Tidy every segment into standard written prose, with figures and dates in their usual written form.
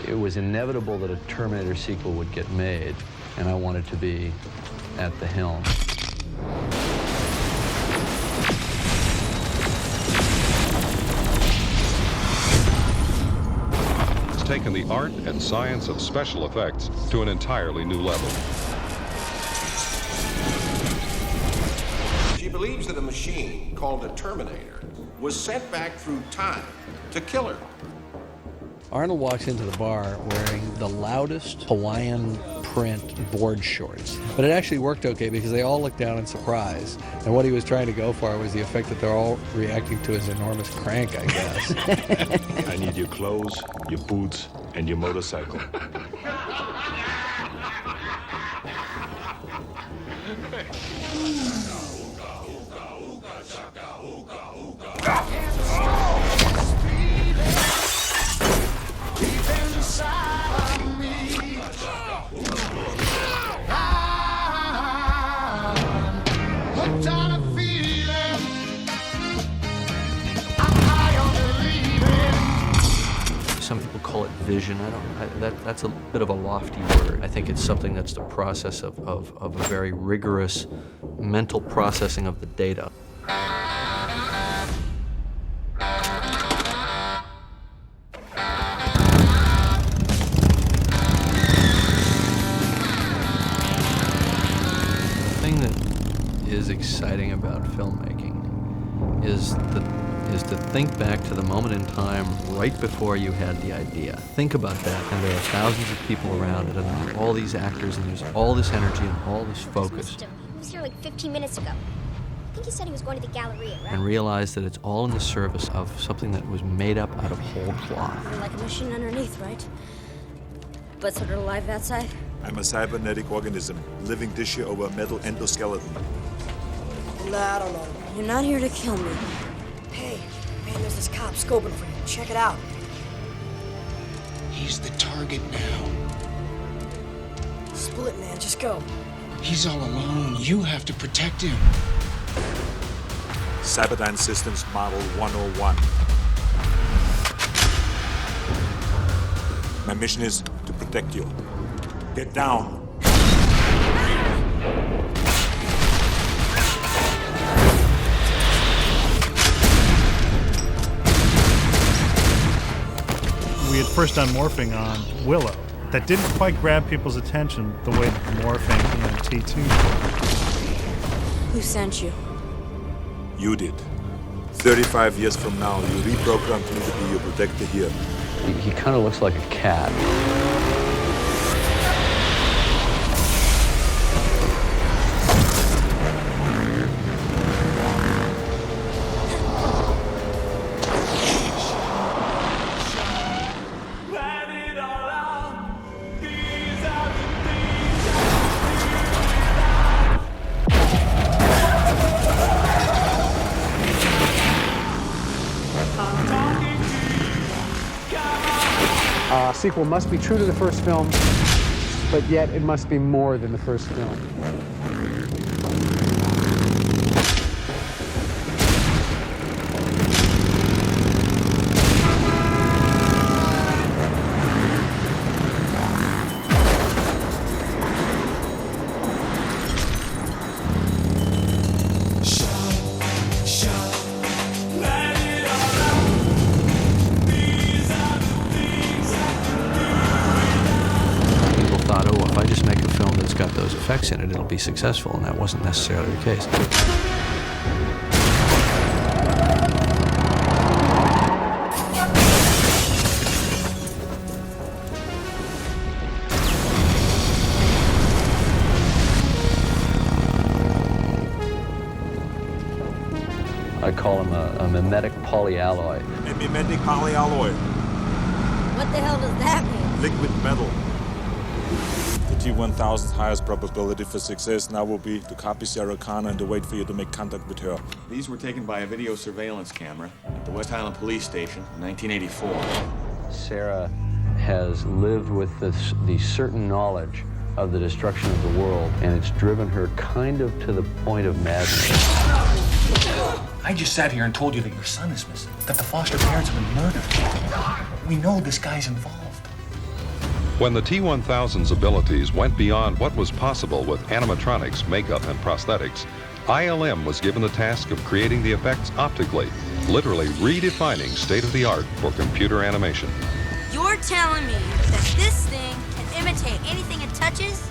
It was inevitable that a Terminator sequel would get made, and I wanted to be at the helm. It's taken the art and science of special effects to an entirely new level. She believes that a machine called a Terminator was sent back through time to kill her. Arnold walks into the bar wearing the loudest Hawaiian print board shorts. But it actually worked okay because they all looked down in surprise. And what he was trying to go for was the effect that they're all reacting to his enormous crank, I guess. I need your clothes, your boots, and your motorcycle. Some people call it vision. That's a bit of a lofty word. I think it's something that's the process of a very rigorous mental processing of the data. The thing that is exciting about filmmaking is to think back to the moment in time right before you had the idea. Think about that, and there are thousands of people around it, and there are all these actors, and there's all this energy and all this focus. He was here like 15 minutes ago. I think he said he was going to the Galleria, right? And realize that it's all in the service of something that was made up out of whole cloth. You're like a machine underneath, right? But sort of alive outside? I'm a cybernetic organism, living tissue over a metal endoskeleton. Nah, I don't know. You're not here to kill me. Hey, man, there's this cop scoping for you. Check it out. He's the target now. Split, man, just go. He's all alone. You have to protect him. Cyberdyne Systems Model 101. My mission is to protect you. Get down. We had first done morphing on Willow. That didn't quite grab people's attention the way that the morphing in T2 did. Who sent you? You did. 35 years from now, you reprogrammed me to be your protector here. He kind of looks like a cat. Sequel must be true to the first film, but yet it must be more than the first film. Effects in it, it'll be successful, and that wasn't necessarily the case. I call him a mimetic polyalloy. A mimetic polyalloy. What the hell does that mean? Liquid metal. The T-1000's highest probability for success now will be to copy Sarah Connor and to wait for you to make contact with her. These were taken by a video surveillance camera at the West Highland Police Station in 1984. Sarah has lived with the certain knowledge of the destruction of the world, and it's driven her kind of to the point of madness. I just sat here and told you that your son is missing, that the foster parents have been murdered. We know this guy's involved. When the T-1000's abilities went beyond what was possible with animatronics, makeup, and prosthetics, ILM was given the task of creating the effects optically, literally redefining state-of-the-art for computer animation. You're telling me that this thing can imitate anything it touches?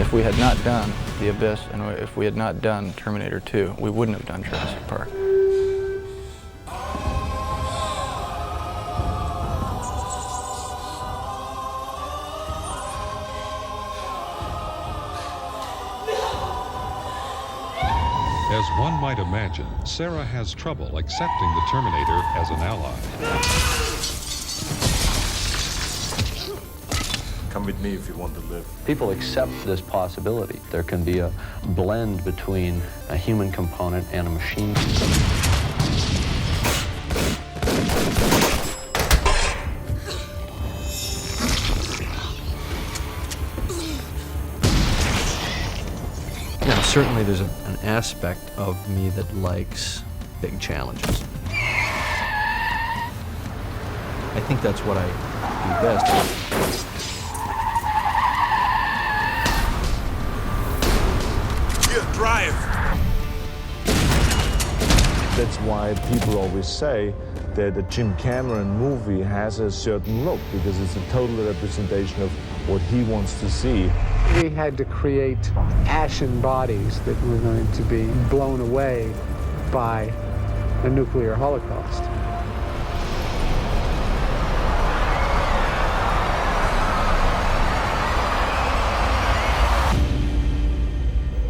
If we had not done The Abyss and if we had not done Terminator 2, we wouldn't have done Jurassic Park. As one might imagine, Sarah has trouble accepting the Terminator as an ally. Come with me if you want to live. People accept this possibility. There can be a blend between a human component and a machine component. Now, certainly there's an aspect of me that likes big challenges. I think that's what I do best. Drive! That's why people always say that the Jim Cameron movie has a certain look, because it's a total representation of what he wants to see. We had to create ashen bodies that were going to be blown away by a nuclear holocaust.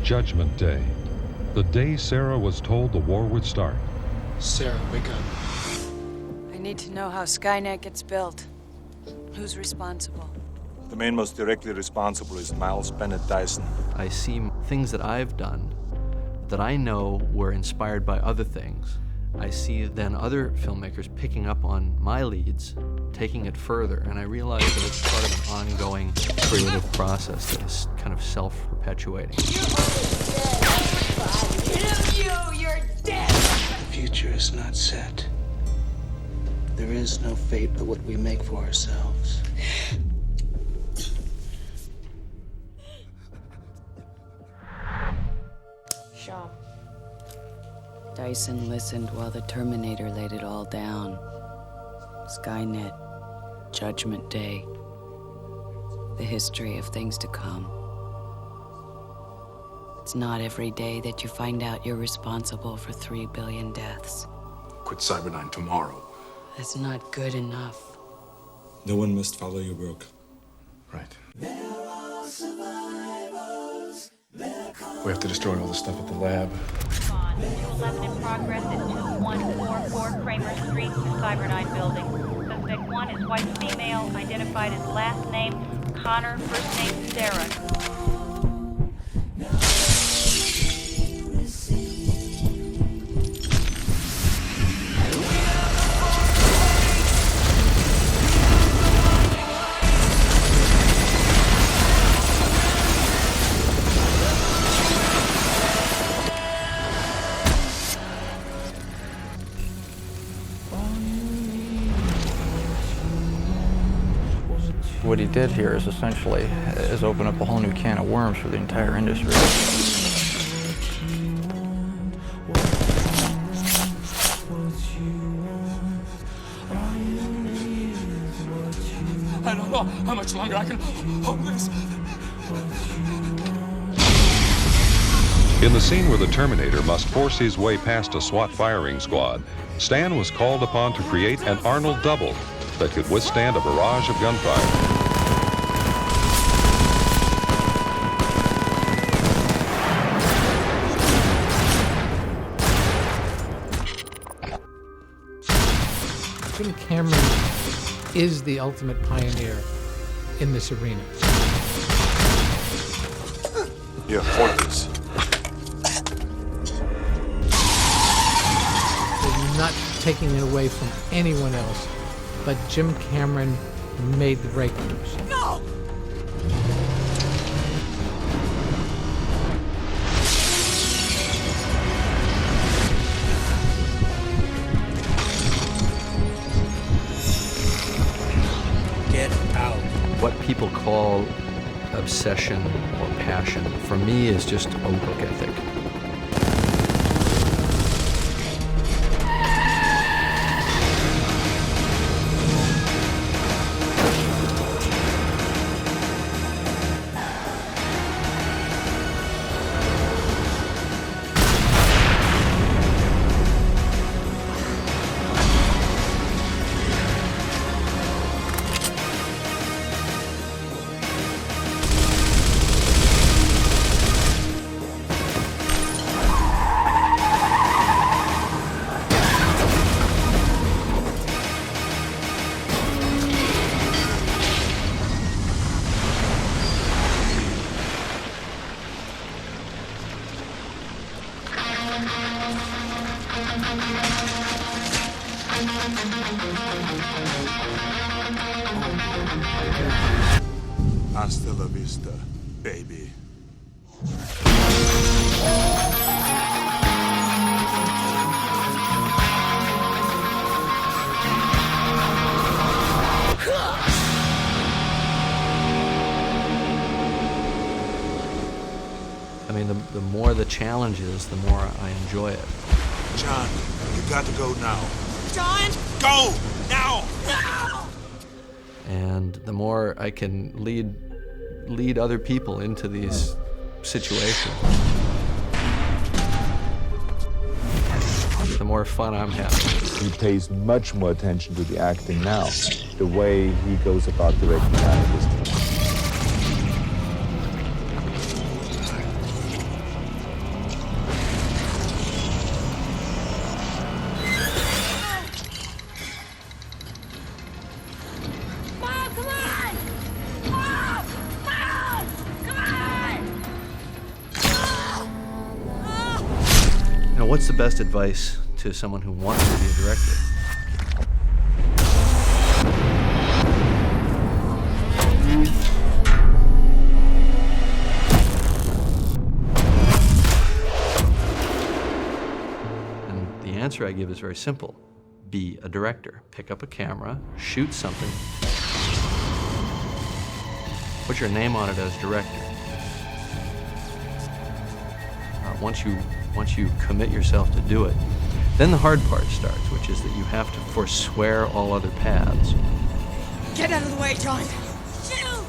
Judgment Day, the day Sarah was told the war would start. Sarah, wake up. I need to know how Skynet gets built. Who's responsible? The man most directly responsible is Miles Bennett Dyson. I see things that I've done that I know were inspired by other things. I see then other filmmakers picking up on my leads, taking it further, and I realize that it's part of an ongoing creative process that is kind of self-perpetuating. You're dead! The future is not set. There is no fate but what we make for ourselves. Sean. Dyson listened while the Terminator laid it all down. Skynet, Judgment Day, the history of things to come. It's not every day that you find out you're responsible for 3 billion deaths. Quit Cyberdyne tomorrow. That's not good enough. No one must follow your work. Right. We have to destroy all the stuff at the lab. 211 in progress at 2144 Kramer Street, the Cyberdyne building. Suspect 1 is white female, identified as last name Connor, first name Sarah. What he did here is essentially open up a whole new can of worms for the entire industry. I don't know how much longer I can hold this. In the scene where the Terminator must force his way past a SWAT firing squad, Stan was called upon to create an Arnold double that could withstand a barrage of gunfire. Jim Cameron is the ultimate pioneer in this arena. You're Porters. They're not taking it away from anyone else, but Jim Cameron made the breakthroughs. No! Get out. what people call obsession or passion, for me, is just a work ethic. Hasta la vista, baby. I mean, the more the challenge is, the more I enjoy it. John, you got to go now. John! Go! Now! No! And the more I can lead other people into these situations, the more fun I'm having. He pays much more attention to the acting now, the way he goes about directing characters. What's the best advice to someone who wants to be a director? And the answer I give is very simple. Be a director. Pick up a camera, shoot something, put your name on it as director. Once you commit yourself to do it, then the hard part starts, which is that you have to forswear all other paths. Get out of the way, John! Shoot!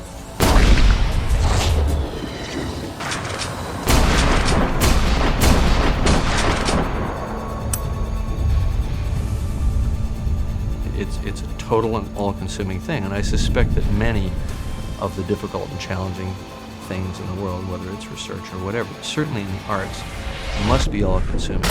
It's a total and all-consuming thing, and I suspect that many of the difficult and challenging things in the world, whether it's research or whatever, certainly in the arts, must be all-consuming.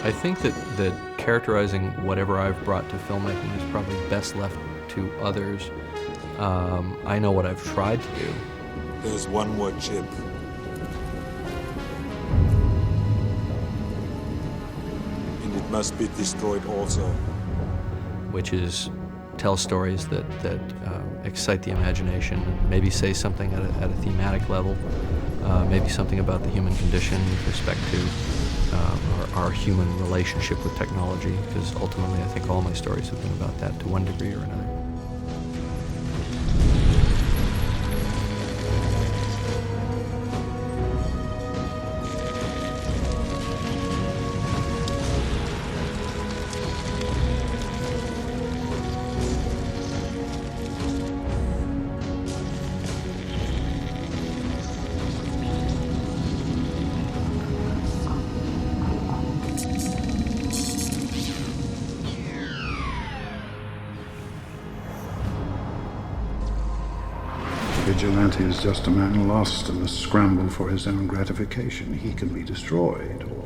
I think that characterizing whatever I've brought to filmmaking is probably best left to others. I know what I've tried to do. There's one more chip. And it must be destroyed also. Which is tell stories that excite the imagination, maybe say something at a thematic level, maybe something about the human condition with respect to our human relationship with technology, because ultimately I think all my stories have been about that to one degree or another. Vigilante is just a man lost in the scramble for his own gratification. He can be destroyed or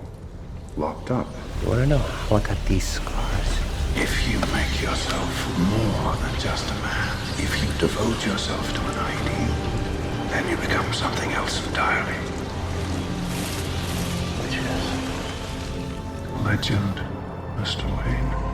locked up. You want to know? Look at these scars. If you make yourself more than just a man, if you devote yourself to an ideal, then you become something else entirely. Which is? Legend, Mr. Wayne.